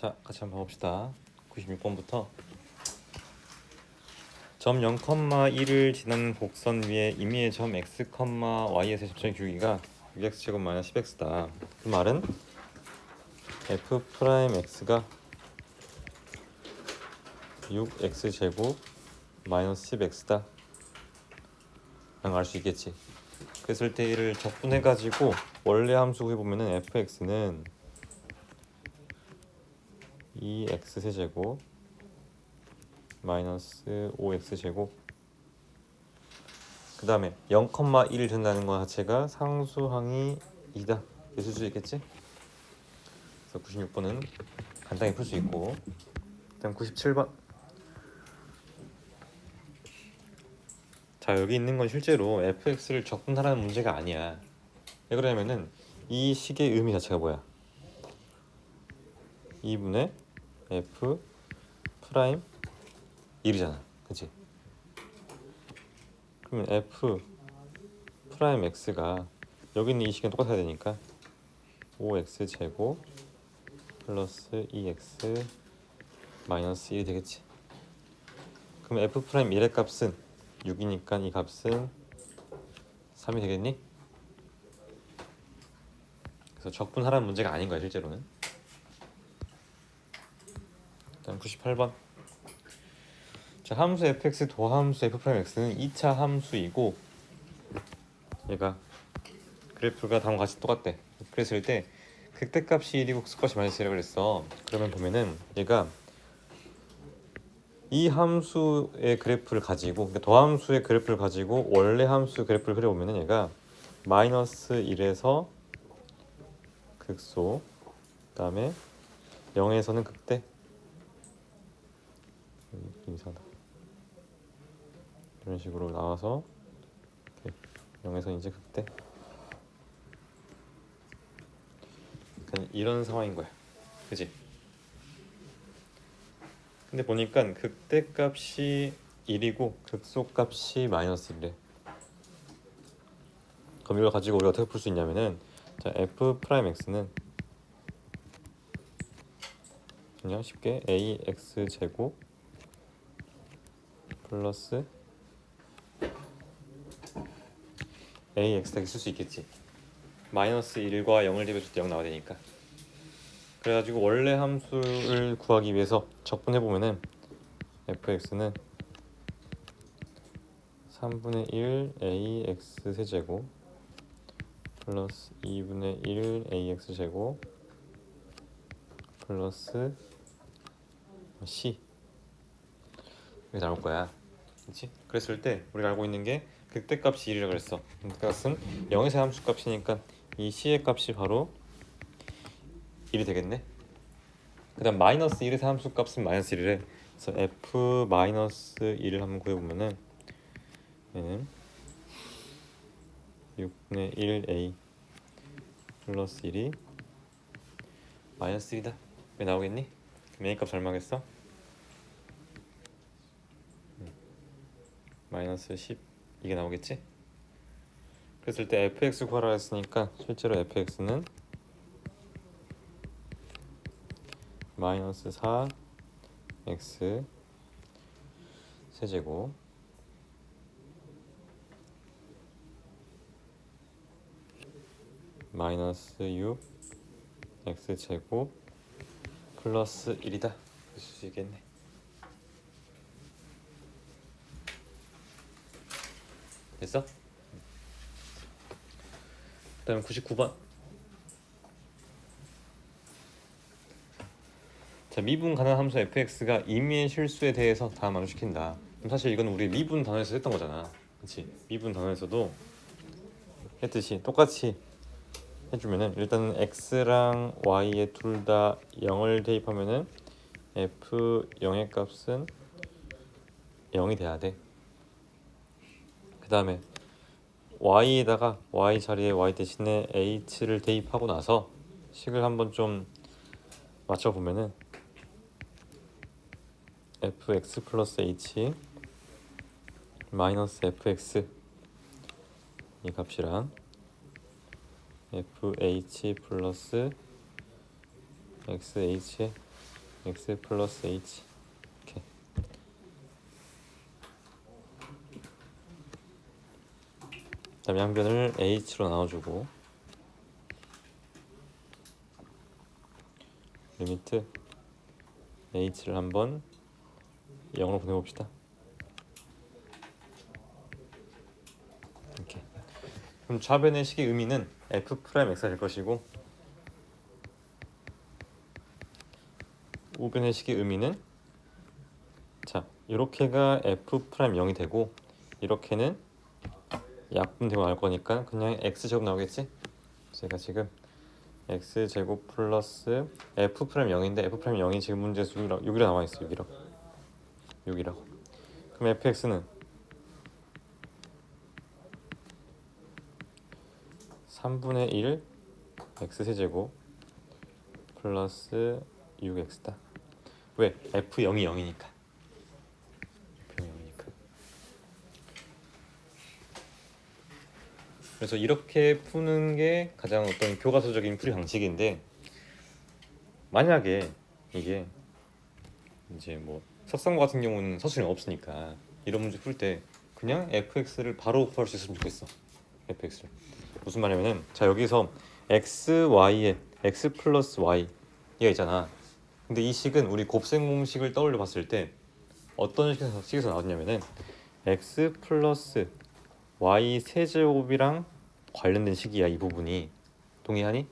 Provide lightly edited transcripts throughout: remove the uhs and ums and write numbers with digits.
자, 같이 한번 봐봅시다. 96번부터 점 0,1을 지나는 곡선 위에 임의의 점 x, y에서 접점의 기울기가 6x제곱 10x다. 그 말은 f'x가 6x제곱 10x다 라고 알 수 있겠지. 그랬을 때 이를 적분해가지고 원래 함수 구해보면은 fx는 2x 세제곱 마이너스 5x제곱 그 다음에 0,1을 준다는 것 자체가 상수항이 2다 있을 수 있겠지? 그래서 96번은 간단히 풀 수 있고, 다음 97번. 자, 여기 있는 건 실제로 fx를 적분하라는 문제가 아니야. 왜 그러냐면은 이 식의 의미 자체가 뭐야? 2분의 f 프라임 1이잖아, 그치? 그러면 f 프라임 x가 여기 있는 이 식이랑 똑같아야 되니까 5x 제곱 플러스 2x 마이너스 1이 되겠지. 그럼 f 프라임 1의 값은 6이니까 이 값은 3이 되겠니? 그래서 적분하라는 문제가 아닌 거야 실제로는. 다음 98번. 자, 함수 fx 도함수 f'x는 2차 함수이고 얘가 그래프가 다음과 같이 똑같대. 그랬을 때 극대값이 1이고 극소값이 -1이라고 그랬어. 그러면 보면은 얘가 이 함수의 그래프를 가지고, 그러니까 도함수의 그래프를 가지고 원래 함수 그래프를 그려보면은 얘가 -1에서 극소, 그 다음에 0에서는 극대. 이상하다. 이런 식으로 나와서 0에서 이제 극대. 그냥 이런 상황인 거야, 그지? 근데 보니까 극대값이 1이고 극소값이 -1이래. 그럼 이걸 가지고 우리가 어떻게 풀 수 있냐면은, 자, f 프라임 x는 그냥 쉽게 ax 제곱 플러스 ax 이렇게 쓸 수 있겠지. -1과 0을 대입했을 때 0 나와야 되니까. 그래가지고 원래 함수를 구하기 위해서 적분해보면은 fx는 3분의 1 ax 세제곱 플러스 2분의 1 ax 제곱 플러스 c 이렇게 나올 거야, 그렇지? 그랬을 때 우리가 알고 있는 게 극대값이 1이라고 그랬어. 극대값은 0에서 함수값이니까 이 c의 값이 바로 1이 되겠네. 그 다음 -1에서 함수값은 -1이래. 그래서 f-1을 한번 구해보면은 얘는 6분의 1a 플러스 1이 -1이다. 왜 나오겠니? 그럼 a 값 얼마겠어? -10 이게 나오겠지? 그랬을 때 fx 구하라 했으니까 실제로 fx는 -4 x 세제곱 -6 x 제곱 플러스 1이다 될 수 있겠네. 됐어? 그 다음에 99번. 자, 미분 가능한 함수 fx가 임의의 실수에 대해서 다음으로 시킨다. 그럼 사실 이건 우리 미분 단원에서 했던 거잖아, 그렇지? 미분 단원에서도 했듯이 똑같이 해주면은 일단은 x랑 y에 둘 다 0을 대입하면은 f0의 값은 0이 돼야 돼. 그 다음에 y에다가 y 자리에 y 대신에 h를 대입하고 나서 식을 한번 좀 맞춰보면은 fx 플러스 h 마이너스 fx 이 값이랑 fh 플러스 xh의 x 플러스 h. 이렇게. 그다음에 양변을 h로 나눠주고 리미트 h를 한번 0으로 보내봅시다. 이렇게. 그럼 좌변의 식의 의미는 f 프라임 x가 될 것이고 우변의 식의 의미는 자 이렇게가 f 프라임 0이 되고 이렇게는 약분되고 나올 거니까 그냥 x 제곱 나오겠지? 제가 지금 x 제곱 플러스 f 프라임 0인데 f 프라임 0이 지금 문제에서 6이라 나와 있어. 6이라고. 그럼 fx는 3분의 1 x 세제곱 플러스 6x다. 왜? f0이 0이니까. f0이 0이니까. 그래서 이렇게 푸는 게 가장 어떤 교과서적인 풀이 방식인데 만약에 이게 이제 뭐 석상고 같은 경우는 서술이 없으니까 이런 문제 풀 때 그냥 fx를 바로 구할 수 있으면 좋겠어. fx를 무슨 말이냐면은 자 여기서 x, y에 x 플러스 y 얘가 있잖아. 근데 이 식은 우리 곱셈 공식을 떠올려 봤을 때 어떤 식에서 나왔냐면은 x 플러스 y 세제곱이랑 관련된 식이야. 이 부분이 동의하니?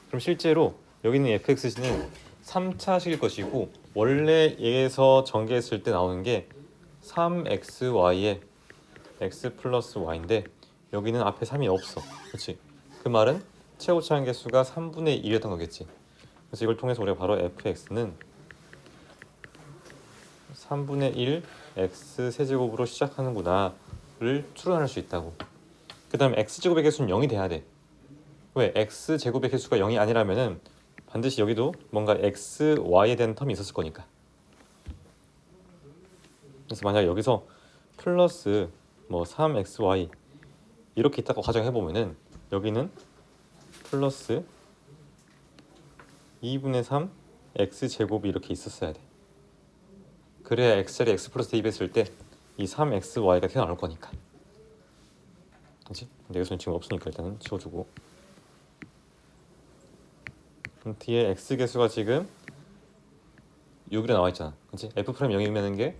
그럼 실제로 여기 있는 fx는 3차식일 것이고 원래 얘에서 전개했을 때 나오는 게 3xy에 x 플러스 y인데 여기는 앞에 3이 없어. 그렇지? 그 말은 최고차항 개수가 3분의 1이었던 거겠지. 그래서 이걸 통해서 우리가 바로 fx는 3분의 1 x 세제곱으로 시작하는구나를 추론할 수 있다고. 그 다음에 x제곱의 개수는 0이 돼야 돼. 왜? x제곱의 개수가 0이 아니라면은 반드시 여기도 뭔가 x, y에 대한 텀이 있었을 거니까. 그래서 만약 여기서 플러스 뭐 3xy 이렇게 있다고 가정해보면은 여기는 플러스 2분의 3 x제곱이 이렇게 있었어야 돼. 그래야 x자리 x 플러스 대입했을 때 이 3xy가 튀어나올 거니까. 그렇지? 근데 여기서는 지금 없으니까 일단은 지워주고 그럼 뒤에 x 개수가 지금 6이라 나와 있잖아. 그렇지? f 프라임 0이면 게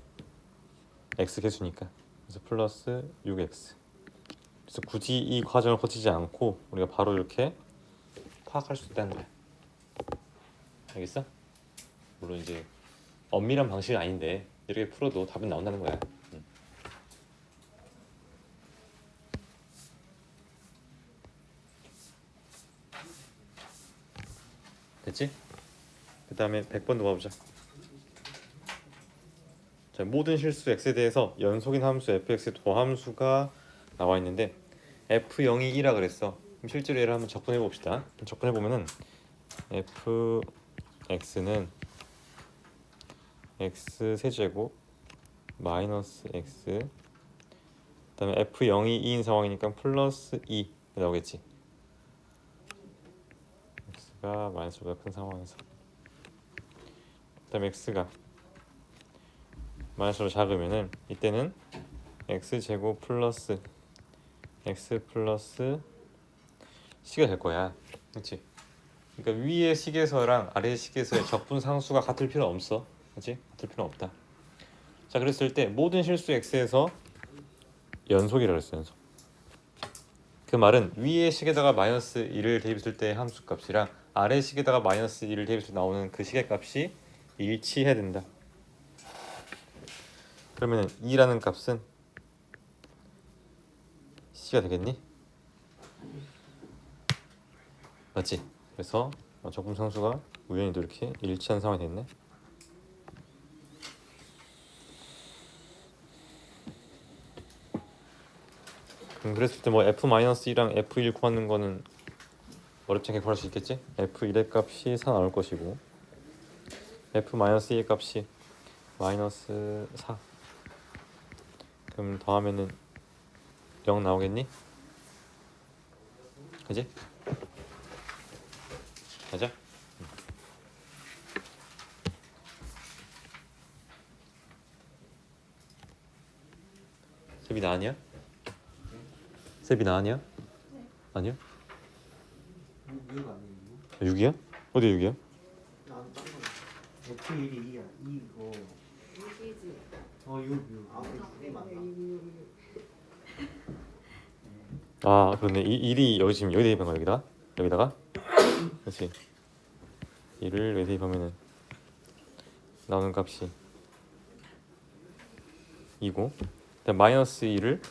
x 개수니까. 그래서 플러스 6x. 그래서 굳이 이 과정을 거치지 않고 우리가 바로 이렇게 파악할 수 있다는 거야. 알겠어? 물론 이제 엄밀한 방식은 아닌데 이렇게 풀어도 답은 나온다는 거야. 됐지? 그 다음에 100번 놓아보자. 자, 모든 실수 x에 대해서 연속인 함수 fx의 도함수가 나와 있는데 f0이 2라 그랬어. 그럼 실제로 얘를 한번 접근해 봅시다. 접근해 보면은 fx는 x 세제곱 마이너스 x 그다음에 f0이 2인 상황이니까 플러스 2 나오겠지. x가 마이너스보다 큰 상황에서 그다음에 x가 마이너스로 작으면은 이때는 x 제곱 플러스 x 플러스 c가 될 거야. 그렇지? 그러니까 위의 식에서랑 아래의 식에서의 적분 상수가 같을 필요는 없어. 그렇지? 같을 필요는 없다. 자, 그랬을 때 모든 실수 x에서 연속이라고 했어. 연속. 그 말은 위의 식에다가 마이너스 1을 대입했을 때 함수 값이랑 아래 식에다가 마이너스 1을 대입해서 나오는 그 식의 값이 일치해야 된다. 그러면 2라는 값은 c가 되겠니? 맞지? 그래서 적분 상수가 우연히도 이렇게 일치한 상황이 됐네. 그랬을 때 뭐 f-2랑 f1 구하는 거는 어렵지 않게 구할 수 있겠지? f1의 값이 4 나올 것이고 f-2의 값이 마이너스 4. 그럼 더하면은 0 나오겠니? 그지? 맞아? 세빈아 아니야? 세빈아 아니야? 아니야? 6 아니에요? 6이야? 어디 6이야? 난 딴거 F1이 2야 2고 6이지. 6 아, 그게 맞나? 아 그러네. 1이 여기 지금 여기 대입한 거야 여기다가 그렇지. 1을 여기 대입하면은 나오는 값이 2고 그다음 마이너스 2를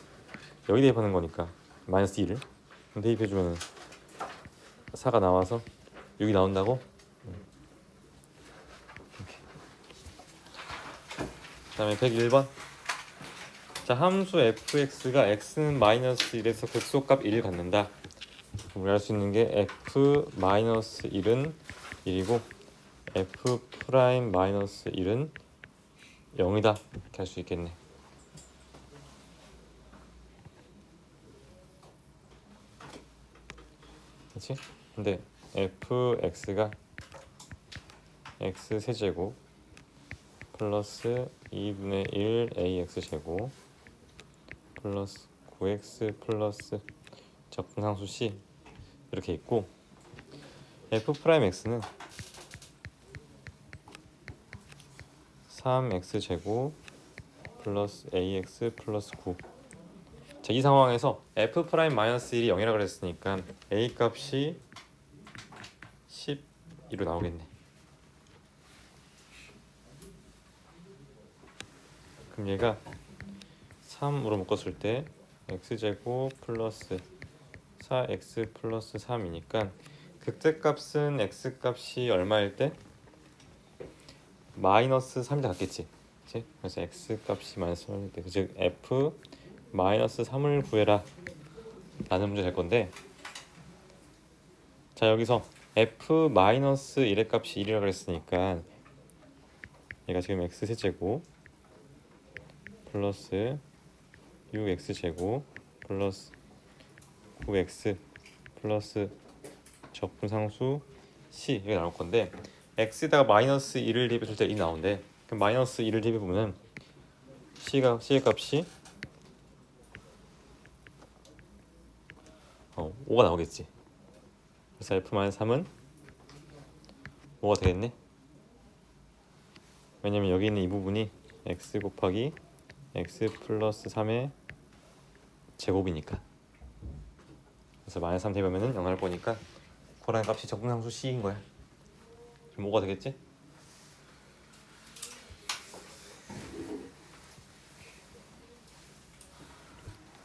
여기 대입하는 거니까 마이너스 2를 대입해주면은 4가 나와서 6이 나온다고? 그 다음에 101번. 자, 함수 fx가 x는 마이너스 1에서 극소값 1을 갖는다. 우리 할 수 있는 게 f 마이너스 1은 1이고 f 프라임 마이너스 1은 0이다. 이렇게 할 수 있겠네. 그렇지? 근데 fx가 x 세제곱 플러스 2분의 1 ax 제곱 플러스 9x 플러스 적분상수 c 이렇게 있고 f 프라임 x는 3x 제곱 플러스 ax 플러스 9. 자, 이 상황에서 f 프라임 마이너스 1이 0이라 그랬으니까 a 값이 12로 나오겠네. 그럼 얘가 3으로 묶었을 때 x제곱 플러스 4x 플러스 3이니까 극대값은 x값이 얼마일 때? 마이너스 3이 같겠지. 그치? 그래서 x값이 마이너스 3일 때 즉 f 마이너스 3을 구해라 라는 문제 될 건데, 자 여기서 f 마이너스 1의 값이 1이라고 그랬으니까 얘가 지금 x세제곱 플러스 6x제곱 플러스 9x 플러스 적분상수 c 이렇게 나올 건데 x에다가 마이너스 1을 대입했을 때 1이 나오는데 그럼 마이너스 1을 대입해보면 c의 값이 5가 나오겠지. 그래서 f-3은 5가 되겠네. 왜냐면 여기 있는 이 부분이 x 곱하기 x 플러스 3의 제곱이니까. 그래서 마이너스 3 대입하면 0 나올 거니까 그라는 값이 적분상수 c인 거야. 그럼 5가 되겠지?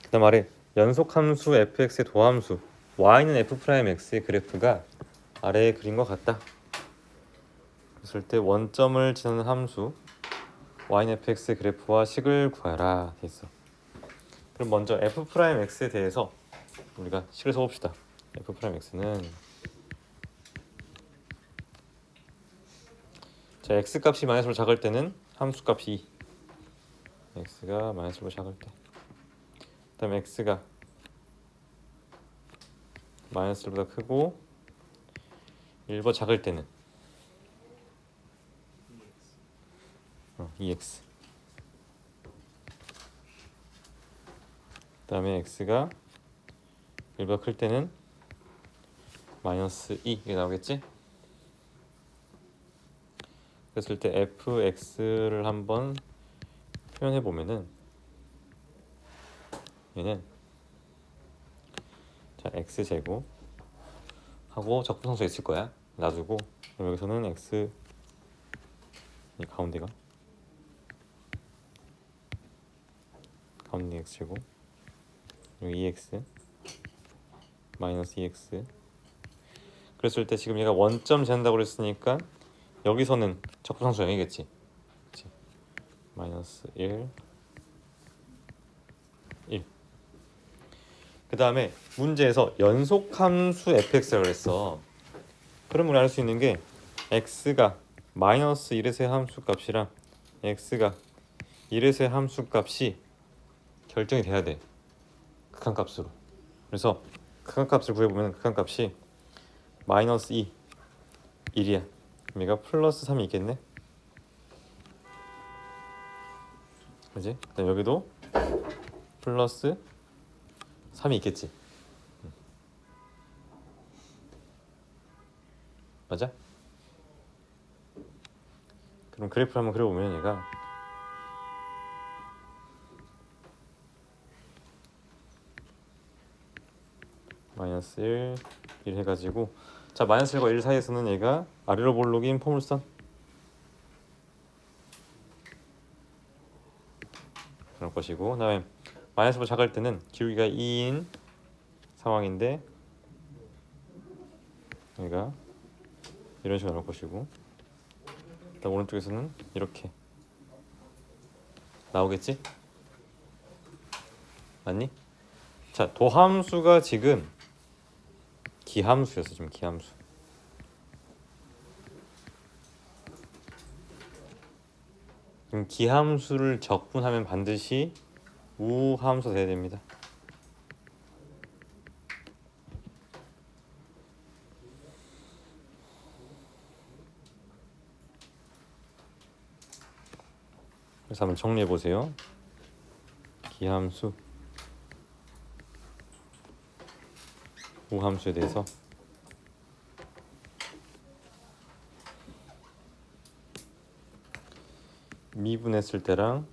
그 다음 아래 연속함수 fx의 도함수 y는 f'x의 그래프가 아래에 그린 것 같다. 그랬을 때 원점을 지나는 함수 y는 fx의 그래프와 식을 구하라 돼 있어. 그럼 먼저 f'x에 대해서 우리가 식을 써봅시다. f'x는 자 x값이 마이너스로 작을 때는 함수값이 2, x가 마이너스로 작을 때, 그 다음에 x가 마이너스 1보다 크고 1보다 작을 때는 2x, 그 다음에 x가 1보다 클 때는 마이너스 2 이게 나오겠지? 그랬을 때 fx를 한번 표현해 보면은 얘는 자 x 제곱 하고 적분상수가 있을 거야. 놔두고 그럼 여기서는 x 이 가운데 x 제곱 여기 2x 마이너스 2x. 그랬을 때 지금 얘가 원점 지난다고 그랬으니까 여기서는 적분상수 0이겠지. 그치? 마이너스 1 1. 그 다음에 문제에서 연속함수 fx라고 그랬어. 그럼 우리 알 수 있는 게 x가 마이너스 1에서의 함수값이랑 x가 1에서의 함수값이 결정이 돼야 돼. 극한값으로. 그래서 극한값을 구해보면 극한값이 마이너스 2, 1이야. 그럼 얘가 플러스 3이 있겠네. 그지? 그다음 여기도 플러스 3이 있겠지. 맞아? 그럼 그래프를 한번 그려보면 얘가 마이너스 1, 1 해가지고 자 마이너스 1과 1 사이에서는 얘가 아래로 볼록인 포물선 그럴 것이고 그다음에 마이너스보다 작을 때는 기울기가 2인 상황인데 얘가 이런 식으로 나올 것이고 그다음 오른쪽에서는 이렇게 나오겠지? 맞니? 자 도함수가 지금 기함수였어. 지금 기함수. 그럼 기함수를 적분하면 반드시 우함수가 돼야 됩니다. 그래서 한번 정리해 보세요. 기함수, 우함수에 대해서 미분했을 때랑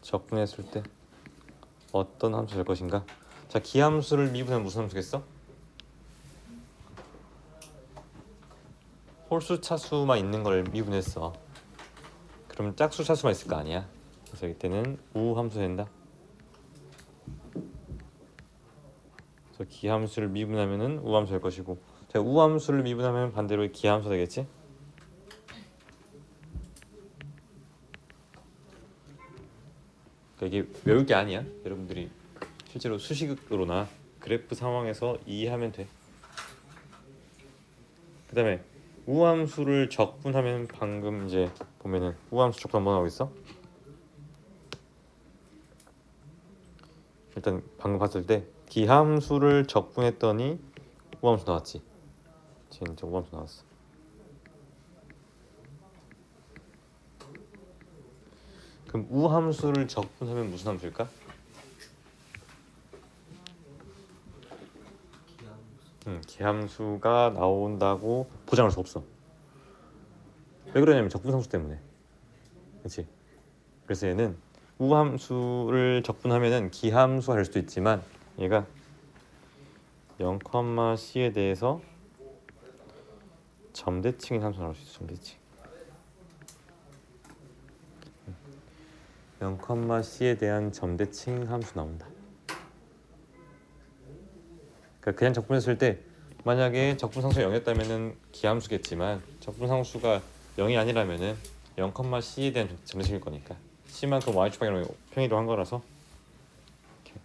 적분했을 때 어떤 함수 될 것인가? 자, 기함수를 미분하면 무슨 함수겠어? 홀수 차수만 있는 걸 미분했어. 그럼 짝수 차수만 있을 거 아니야. 그래서 이때는 우함수 된다. 그래서 기함수를 미분하면은 우함수 될 것이고, 자, 우함수를 미분하면 반대로 기함수 되겠지? 그러니까 이게 외울 게 아니야. 여러분들이 실제로 수식으로나 그래프 상황에서 이해하면 돼. 그다음에 우함수를 적분하면 방금 이제 보면은 우함수 적분 한번 하고 있어. 일단 방금 봤을 때 기함수를 적분했더니 우함수 나왔지. 진짜 우함수 나왔어. 그럼 우함수를 적분하면 무슨 함수일까? 기함수가 나온다고 보장할 수 없어. 왜 그러냐면 적분상수 때문에. 그렇지? 그래서 얘는 우함수를 적분하면은 기함수가 될 수도 있지만 얘가 0,c에 대해서 점대칭인 함수 나올 수 있어. 점대칭. 0,c에 대한 점대칭 함수 나온다. 그러니까 그냥 적분했을 때 만약에 적분상수가 0이었다면은 기함수겠지만 적분상수가 0이 아니라면은 0,c에 대한 점대칭일 거니까 c만큼 y축 방향으로 평이동한 거라서 이렇게.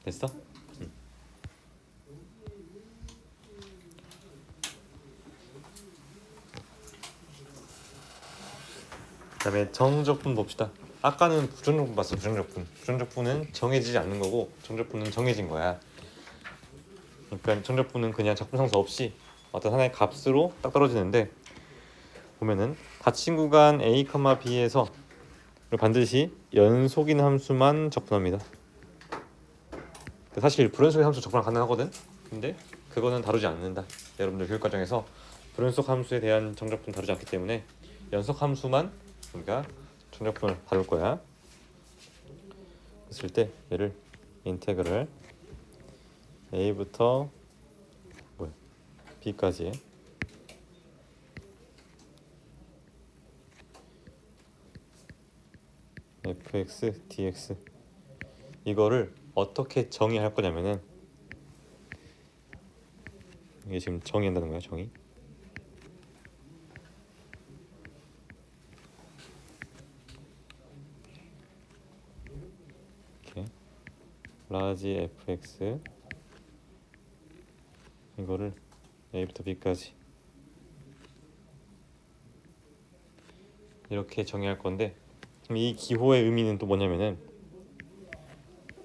됐어? 그다음에 정적분 봅시다. 아까는 부정적분 봤어. 부정적분. 부정적분은 정해지지 않는 거고 정적분은 정해진 거야. 그러니까 정적분은 그냥 적분상수 없이 어떤 하나의 값으로 딱 떨어지는데 보면은 닫힌 구간 A, B에서 반드시 연속인 함수만 적분합니다. 사실 불연속인 함수 적분 가능하거든. 근데 그거는 다루지 않는다. 여러분들 교육 과정에서 불연속 함수에 대한 정적분 다루지 않기 때문에 연속 함수만 우리가 정적분을 다룰 거야. 그랬을 때 얘를 인테그럴 A부터 B까지 fx dx 이거를 어떻게 정의할 거냐면은 이게 지금 정의한다는 거야. 정의. 이렇게 라지 fx 이거를 a부터 b까지 이렇게 정의할 건데 이 기호의 의미는 또 뭐냐면은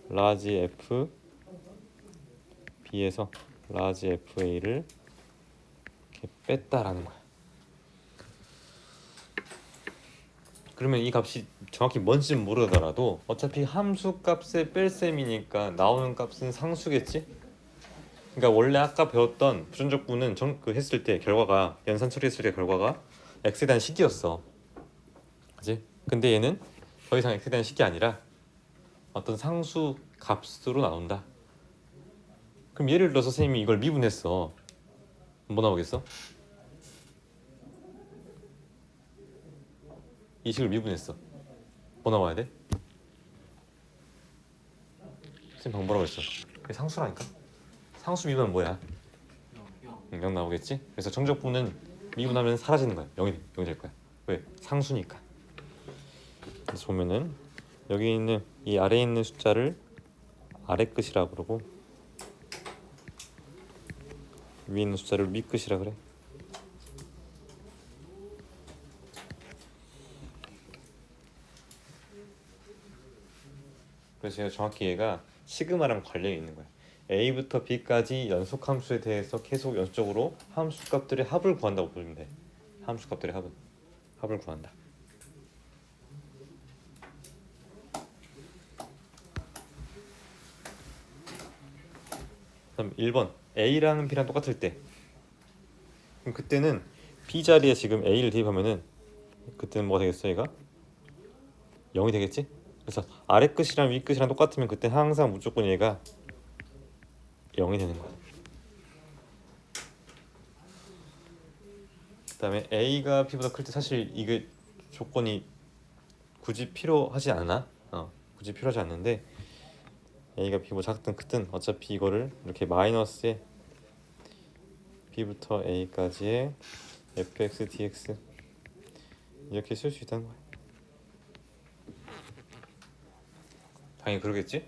라지 f b에서 라지 fa를 이렇게 뺐다라는 거야. 그러면 이 값이 정확히 뭔지는 모르더라도 어차피 함수 값의 뺄셈이니까 나오는 값은 상수겠지? 그러니까 원래 아까 배웠던 부정적분은 그 했을 때 결과가 연산 처리했을 때 결과가 x에 대한 식이었어. 그지? 근데 얘는 더 이상 x에 대한 식이 아니라 어떤 상수 값으로 나온다. 그럼 예를 들어서 선생님이 이걸 미분했어. 뭐 나오겠어? 이 식을 미분했어. 뭐 나와야 돼? 선생님 방금 뭐라고 했어? 그게 상수라니까? 상수 미분은 뭐야? 0 나오겠지? 그래서 정적분은 미분하면 사라지는 거야. 0이 될 거야. 왜? 상수니까. 그래서 보면은 여기 있는 이 아래에 있는 숫자를 아래 끝이라고 그러고 위에 있는 숫자를 위 끝이라 그래. 그래서 정확히 얘가 시그마랑 관련이 있는 거야. A부터 B까지 연속 함수에 대해서 계속 연속적으로 함수 값들의 합을 구한다고 보면 돼. 함수 값들의 합을 구한다. 그럼 1번 A랑 B랑 똑같을 때 그럼 그때는 B 자리에 지금 A를 대입하면은 그때는 뭐가 되겠어 얘가? 0이 되겠지? 그래서 아래 끝이랑 위 끝이랑 똑같으면 그때 항상 무조건 얘가 0이 되는 거야. 그 다음에 A가 B보다 클 때 사실 이게 조건이 굳이 필요하지 않아. 굳이 필요하지 않는데 A가 B보다 작든 크든 어차피 이거를 이렇게 마이너스에 B부터 A까지의 fx dx 이렇게 쓸 수 있다는 거야. 당연히 그러겠지?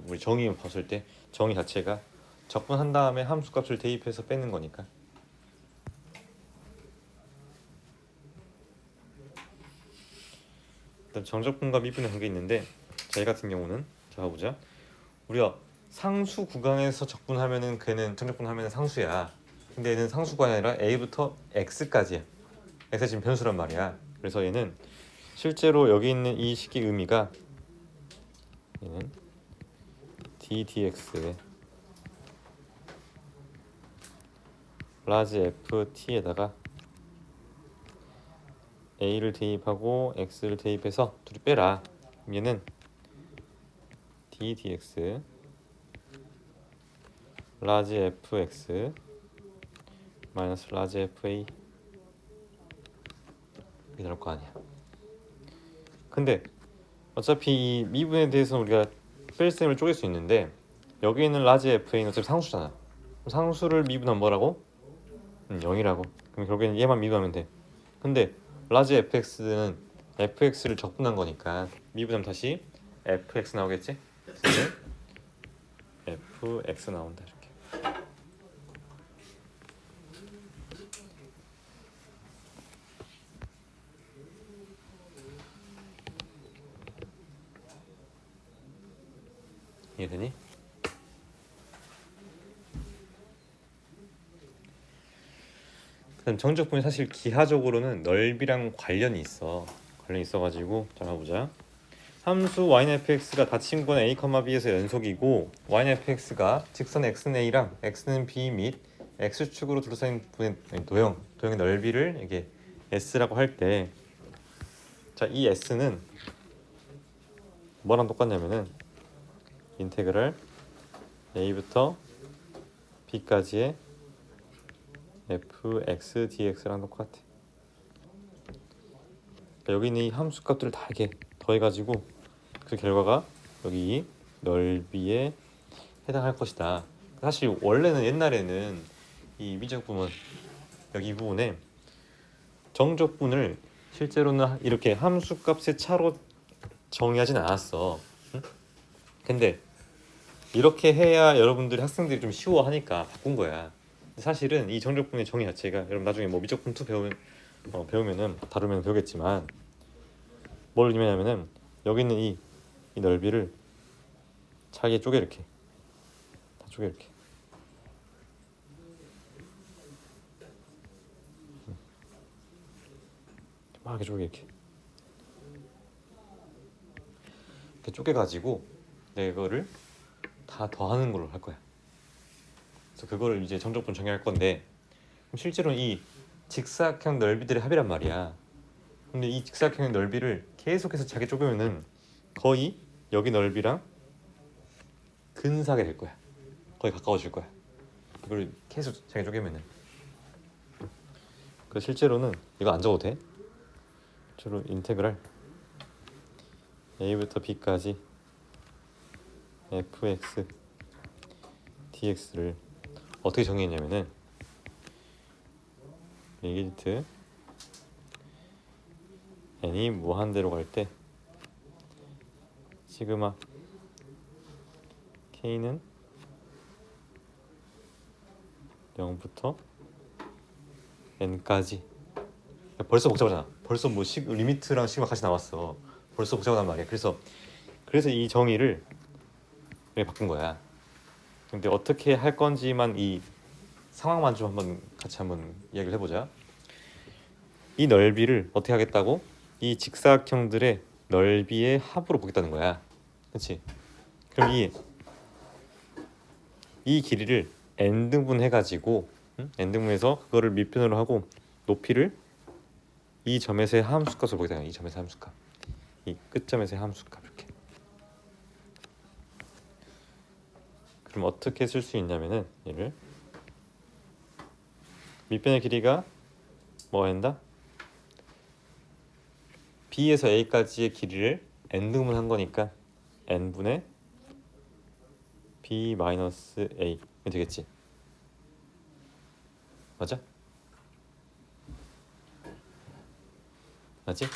우리 정의 봤을 때 정의 자체가 적분한 다음에 함수값을 대입해서 빼는 거니까. 그다음 정적분과 미분의 관계 있는데 저희 같은 경우는 자 보자. 우리가 상수 구간에서 적분하면은 걔는 정적분하면은 상수야. 근데 얘는 상수가 아니라 a부터 x까지야. x가 지금 변수란 말이야. 그래서 얘는 실제로 여기 있는 이 식의 의미가 얘는 d dx에 라지 ft에다가 a를 대입하고 x를 대입해서 둘이 빼라. 얘는 d dx 라지 fx 마이너스 라지 fa 이게 나올 거 아니야. 근데 어차피 이 미분에 대해서는 우리가 뺄셈을 쪼갤 수 있는데 여기 있는 라지 fa는 어차피 상수잖아. 상수를 미분하면 뭐라고? 0이라고. 그럼 결국에는 얘만 미분하면 돼. 근데 라지 fx는 fx를 적분한 거니까 미분하면 다시 fx 나오겠지? fx 나온다 이렇게. 이해되니? 그다음 정적분이 사실 기하적으로는 넓이랑 관련이 있어가지고 자 보자. 함수 yfx가 닫힌 건 a, b에서 연속이고 yfx가 직선 x는 a랑 x는 b 및 x축으로 둘러싸인 도형의 넓이를 이게 s라고 할 때 자 이 s는 뭐랑 똑같냐면은 인테그랄 a부터 b까지의 fx dx랑 똑같아. 그러니까 여기 있는 이 함수 값들을 다 이렇게 더해가지고 그 결과가 여기 넓이에 해당할 것이다. 사실 원래는 옛날에는 이 미적분은 여기 이 부분에 정적분을 실제로는 이렇게 함수 값의 차로 정의하진 않았어. 응? 근데 이렇게 해야 여러분들이 학생들이 좀 쉬워하니까 바꾼 거야. 사실은 이 정적분의 정의 자체가 여러분 나중에 뭐 미적분 2 배우면은 다루면 배우겠지만 뭘 의미하냐면은 여기 있는 이 넓이를 잘게 쪼개 이렇게 다 쪼개 이렇게 막 이렇게 쪼개 이렇게 이렇게 쪼개가지고 내가 이거를 다 더하는 걸로 할 거야. 그래서 그거를 이제 정적분 정의할 건데 그럼 실제로는 이 직사각형 넓이들의 합이란 말이야. 근데 이 직사각형 넓이를 계속해서 작게 쪼개면은 거의 여기 넓이랑 근사하게 될 거야. 거의 가까워질 거야. 이걸 계속 작게 쪼개면은. 그 실제로는 이거 안 적어도 돼. 주로 인테그랄 a부터 b까지 fx dx를 어떻게 정의했냐면은 리기트 n이 무한대로 갈 때 시그마 k는 0부터 n까지. 벌써 복잡하잖아. 벌써 뭐 리미트랑 시그마 같이 나왔어. 벌써 복잡하단 말이야. 그래서 이 정의를 이렇게 바꾼 거야. 근데 어떻게 할 건지만 이 상황만 좀 한번 같이 한번 이야기를 해보자. 이 넓이를 어떻게 하겠다고? 이 직사각형들의 넓이의 합으로 보겠다는 거야. 그렇지? 그럼 이 길이를 n등분 해가지고 n등분해서 그거를 밑변으로 하고 높이를 이 점에서의 함수값을 보겠다는 거야. 이 점에서의 함수값, 이 끝점에서의 함수값 이렇게. 그럼 어떻게 쓸 수 있냐면은 얘를 밑변의 길이가 뭐가 된다? B에서 A까지의 길이를 n등분한 거니까 n분의 B 마이너스 A 되겠지? 맞아? 맞지?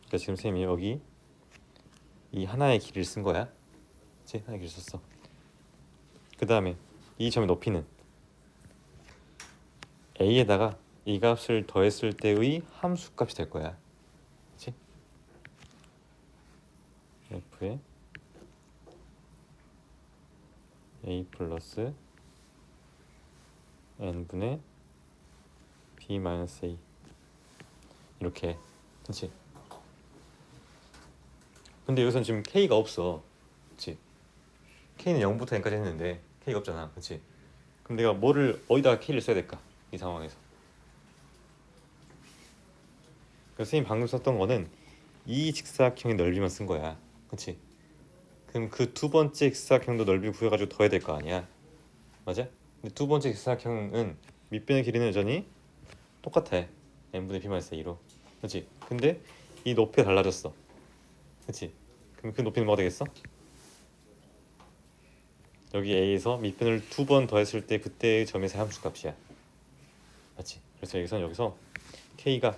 그러니까 지금 쌤이 여기 이 하나의 길이를 쓴 거야. 그치? 하나의 길이를 썼어. 그 다음에 이 점의 높이는 A에다가 이 값을 더했을 때의 함수값이 될 거야. 그치? F에 A 플러스 n분의 B 마이너스 A 이렇게. 그치? 근데 여기서는 지금 K가 없어. 그치? K는 0부터 n까지 했는데 K가 없잖아. 그치? 그럼 내가 뭐를 어디다가 K를 써야 될까? 이 상황에서. 그래서 선생님 방금 썼던 거는 이 직사각형의 넓이만 쓴 거야. 그치? 그럼 그 두 번째 직사각형도 넓이 구해가지고 더해야 될 거 아니야. 맞아? 근데 두 번째 직사각형은 밑변의 길이는 여전히 똑같아. n분의 b 마이너스 2로. 그치? 근데 이 높이가 달라졌어. 그치? 그럼 그 높이는 뭐가 되겠어? 여기 a에서 밑변을 두 번 더했을 때 그때의 점에서 함수값이야. 맞지? 그래서 여기서 k가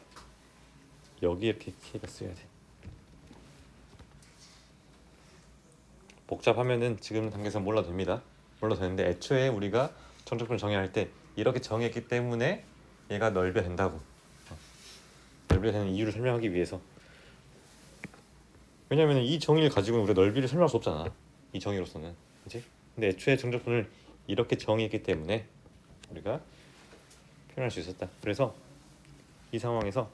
여기 이렇게 k가 써야 돼. 복잡하면은 지금 단계에서 몰라도 됩니다. 몰라도 되는데 애초에 우리가 정적분을 정의할 때 이렇게 정의했기 때문에 얘가 넓이가 된다고. 넓이가 되는 이유를 설명하기 위해서. 왜냐면 이 정의를 가지고는 우리가 넓이를 설명할 수 없잖아. 이 정의로서는. 그치? 근데 애초에 정적분을 이렇게 정의했기 때문에 우리가 표현할 수 있었다. 그래서 이 상황에서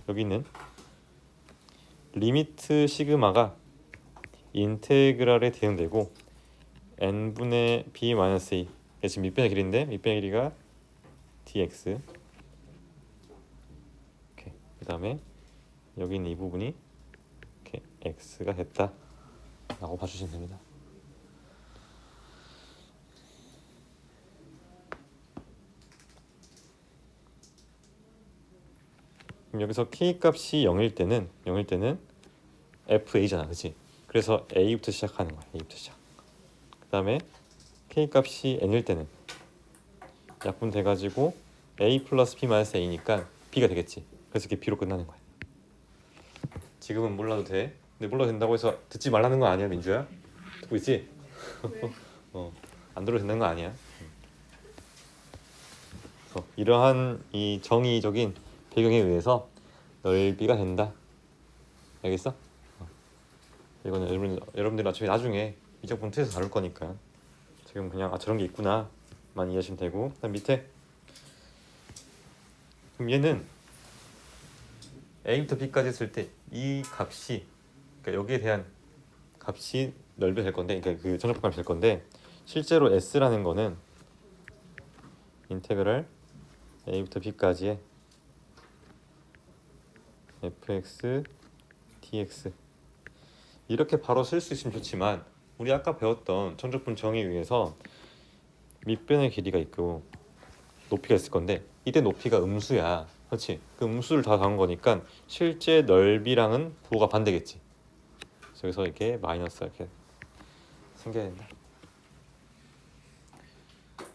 여기 있는 리미트 시그마가 인테그랄에 대응되고 n분의 b 마이너스 a 지금 밑변의 길이인데 밑변의 길이가 dx. 오케이. 그 다음에 여기 있는 이 부분이 이렇게 x가 됐다 라고 봐주시면 됩니다. 그럼 여기서 k 값이 0일 때는 fa잖아. 그치? 그래서 a부터 시작하는 거야. a부터 시작. 그 다음에 k 값이 n일 때는 약분돼가지고 a 플러스 b 마이너스 a니까 b가 되겠지. 그래서 이게 b로 끝나는 거야. 지금은 몰라도 돼. 근데 몰라도 된다고 해서 듣지 말라는 거 아니야, 민주야? 듣고 있지? 안 들어도 된다는 거 아니야. 그래서 이러한 이 정의적인 배경에 의해서 넓이가 된다. 알겠어? 이거는 여러분들 나중에 미적분 트에서 다룰 거니까 지금 그냥 저런 게 있구나 만 이해하시면 되고, 그다음 밑에 그럼 얘는 a부터 b까지 했을 때 이 값이, 그러니까 여기에 대한 값이 넓게 될 건데, 그러니까 그 정적분값이 될 건데, 실제로 s라는 거는 인테그랄 a부터 b까지의 fx dx 이렇게 바로 쓸 수 있으면 좋지만, 우리 아까 배웠던 정적분 정의에 의해서 밑변의 길이가 있고 높이가 있을 건데, 이때 높이가 음수야, 그렇지? 그 음수를 다 더한 거니까 실제 넓이랑은 부호가 반대겠지. 그래서 이렇게 마이너스 이렇게 생겨야 된다.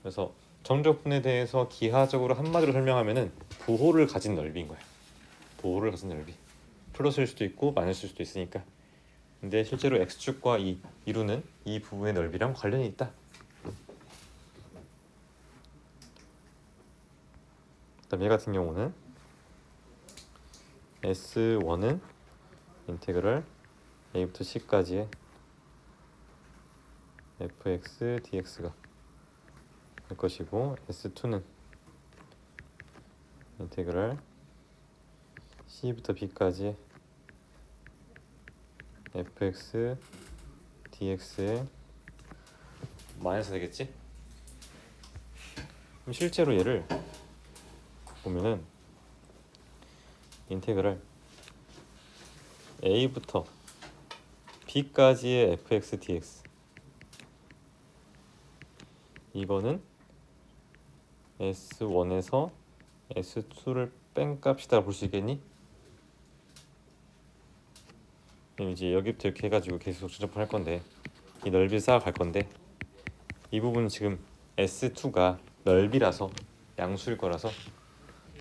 그래서 정적분에 대해서 기하적으로 한마디로 설명하면은 부호를 가진 넓이인 거야. 부호를 가진 넓이. 플러스일 수도 있고 마이너스일 수도 있으니까. 근데 실제로 x축과 이루는 이 부분의 넓이랑 관련이 있다. 그다음 얘 같은 경우는 S1은 인테그랄 a부터 c까지의 fx dx가 될 것이고, S2는 인테그랄 c부터 b까지의 fx dx의 마이너스 되겠지? 그럼 실제로 얘를 보면은 인테그랄 a부터 b까지의 fx dx, 이거는 S1에서 S2를 뺀 값이다 볼 수 있겠니? 그럼 이제 여기부터 이렇게 해가지고 계속 조정을 할 건데, 이 넓이를 쌓아갈 건데, 이 부분은 지금 S2가 넓이라서 양수일 거라서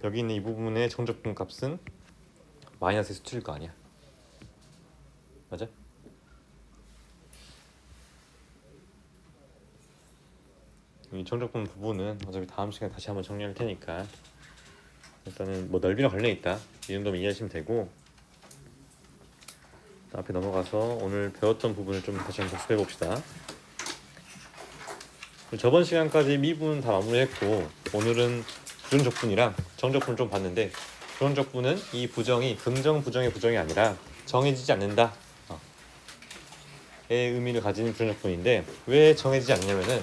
여기 있는 이 부분의 정적분 값은 마이너스 S2일 거 아니야. 맞아? 이 정적분 부분은 어차피 다음 시간에 다시 한번 정리할 테니까 일단은 뭐 넓이랑 관련이 있다 이 정도면 이해하시면 되고, 앞에 넘어가서 오늘 배웠던 부분을 좀 다시 한번 복습해 봅시다. 저번 시간까지 미분 다 마무리했고, 오늘은 부정적분이랑 정적분을 좀 봤는데, 부정적분은 이 부정이 긍정 부정의 부정이 아니라 정해지지 않는다 의 의미를 가진 부정적분인데, 왜 정해지지 않냐면은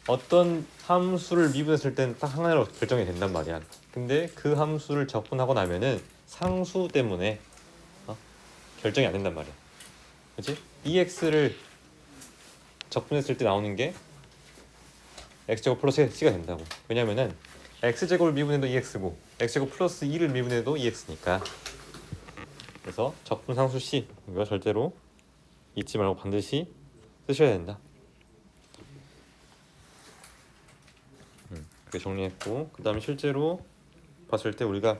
어떤 함수를 미분했을 때는 딱 하나로 결정이 된단 말이야. 근데 그 함수를 적분하고 나면은 상수 때문에 결정이 안 된단 말이야. 그렇지? EX를 적분했을 때 나오는 게 X제곱 플러스 C가 된다고. 왜냐면은 X제곱을 미분해도 EX고 X제곱 플러스 2를 미분해도 EX니까. 그래서 적분 상수 C 이거 절대로 잊지 말고 반드시 쓰셔야 된다. 이렇게 정리했고, 그 다음에 실제로 봤을 때 우리가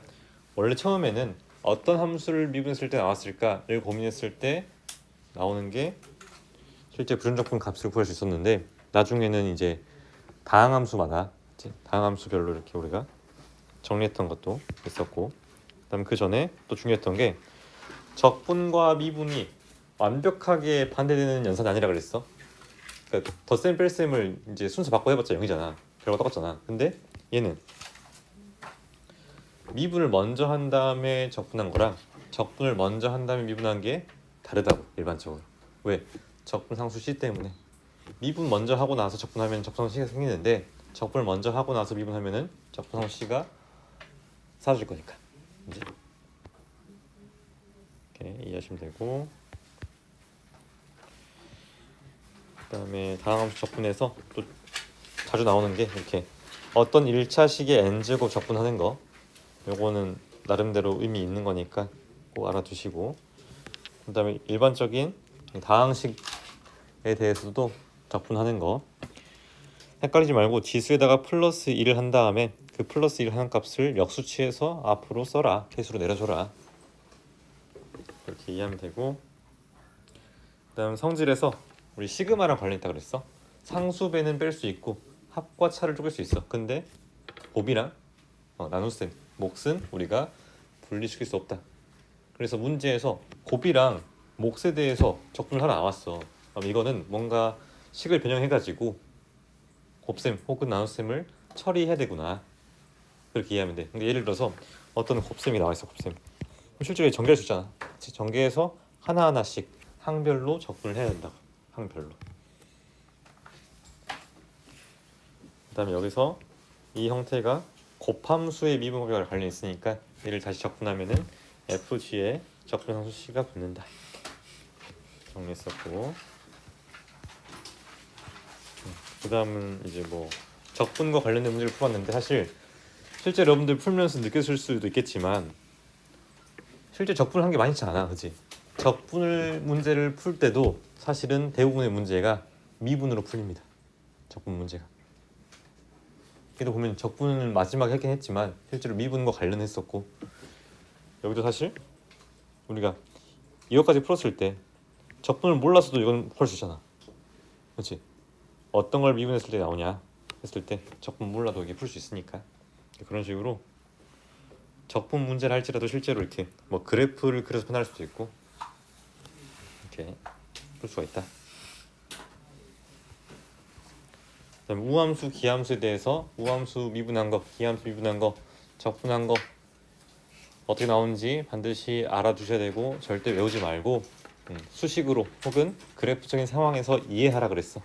원래 처음에는 어떤 함수를 미분했을 때 나왔을까를 고민했을 때 나오는 게 실제 부정적분 값을 구할 수 있었는데, 나중에는 이제 다항함수마다 다항함수별로 이렇게 우리가 정리했던 것도 있었고, 그다음 그 전에 또 중요했던 게 적분과 미분이 완벽하게 반대되는 연산이 아니라 그랬어. 그러니까 덧셈 뺄셈을 이제 순서 바꿔 해봤자 0이잖아. 결과 똑같잖아. 근데 얘는 미분을 먼저 한 다음에 적분한 거랑 적분을 먼저 한 다음에 미분한 게 다르다고, 일반적으로. 왜? 적분 상수 C 때문에. 미분 먼저 하고 나서 적분하면 적분상수 C가 생기는데, 적분을 먼저 하고 나서 미분하면은 적분상수 C가 사라질 거니까. 이제 이렇게 이해하시면 되고, 그다음에 다항함수 적분에서 또 자주 나오는 게 이렇게 어떤 1차식의 n제곱 적분하는 거, 요거는 나름대로 의미 있는 거니까 꼭 알아두시고, 그 다음에 일반적인 다항식에 대해서도 적분하는 거 헷갈리지 말고 지수에다가 플러스 1을 한 다음에 그 플러스 1 하는 값을 역수치해서 앞으로 써라, 계수로 내려줘라, 그렇게 이해하면 되고, 그 다음 성질에서 우리 시그마랑 관련 있다 그랬어. 상수배는 뺄 수 있고 합과 차를 쪼갤 수 있어. 근데 곱이랑 나눗셈, 몫은 우리가 분리시킬 수 없다. 그래서 문제에서 곱이랑 몫에 대해서 적분을 하나 나왔어. 그럼 이거는 뭔가 식을 변형해가지고 곱셈 혹은 나눗셈을 처리해야 되구나. 그렇게 이해하면 돼. 근데 예를 들어서 어떤 곱셈이 나와 있어. 곱셈. 그럼 실제로 전개할 수 있잖아. 그치? 전개해서 하나하나씩 항별로 적분을 해야 된다고. 항별로. 그다음에 여기서 이 형태가 곱함수의 미분법과 관련 있으니까 얘를 다시 적분하면은 FG에 적분상수 C가 붙는다. 정리했었고, 그다음은 이제 뭐 적분과 관련된 문제를 풀었는데 사실 실제 여러분들 풀면서 느꼈을 수도 있겠지만 실제 적분을 한 게 많지 않아, 그렇지? 적분을 문제를 풀 때도 사실은 대부분의 문제가 미분으로 풀립니다. 적분 문제가. 그래도 보면 적분을 마지막에 하긴 했지만 실제로 미분과 관련했었고, 여기도 사실 우리가 이것까지 풀었을 때 적분을 몰라서도 이건 풀 수 있잖아, 그렇지? 어떤 걸 미분했을 때 나오냐 했을 때 적분 몰라도 이게 풀 수 있으니까 그런 식으로 적분 문제를 할지라도 실제로 이렇게 뭐 그래프를 그려서 표현할 수도 있고 이렇게 풀 수가 있다. 그다음 우함수, 기함수에 대해서 우함수 미분한 거, 기함수 미분한 거, 적분한 거 어떻게 나오는지 반드시 알아두셔야 되고 절대 외우지 말고 수식으로 혹은 그래프적인 상황에서 이해하라 그랬어.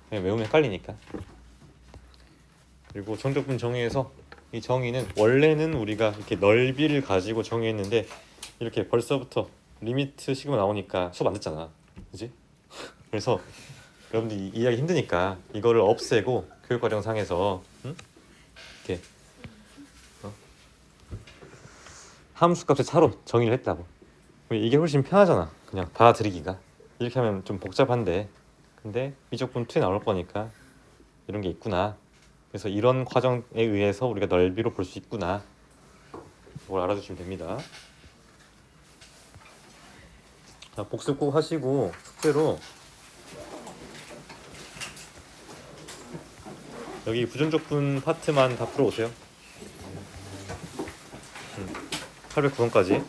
그냥 외우면 헷갈리니까. 그리고 정적분 정의에서 이 정의는 원래는 우리가 이렇게 넓이를 가지고 정의했는데 이렇게 벌써부터 리미트 시그마 나오니까 수업 안 듣잖아, 그지? 그래서 여러분들이 이해하기 힘드니까 이거를 없애고 교육과정상에서 이렇게 함수값의 차로 정의를 했다고. 이게 훨씬 편하잖아, 그냥 받아들이기가. 이렇게 하면 좀 복잡한데 근데 미적분 2에 나올 거니까 이런 게 있구나. 그래서 이런 과정에 의해서 우리가 넓이로 볼 수 있구나. 이걸 알아두시면 됩니다. 자, 복습 꼭 하시고 숙제로 여기 부정적분 파트만 다 풀어오세요. 809번까지.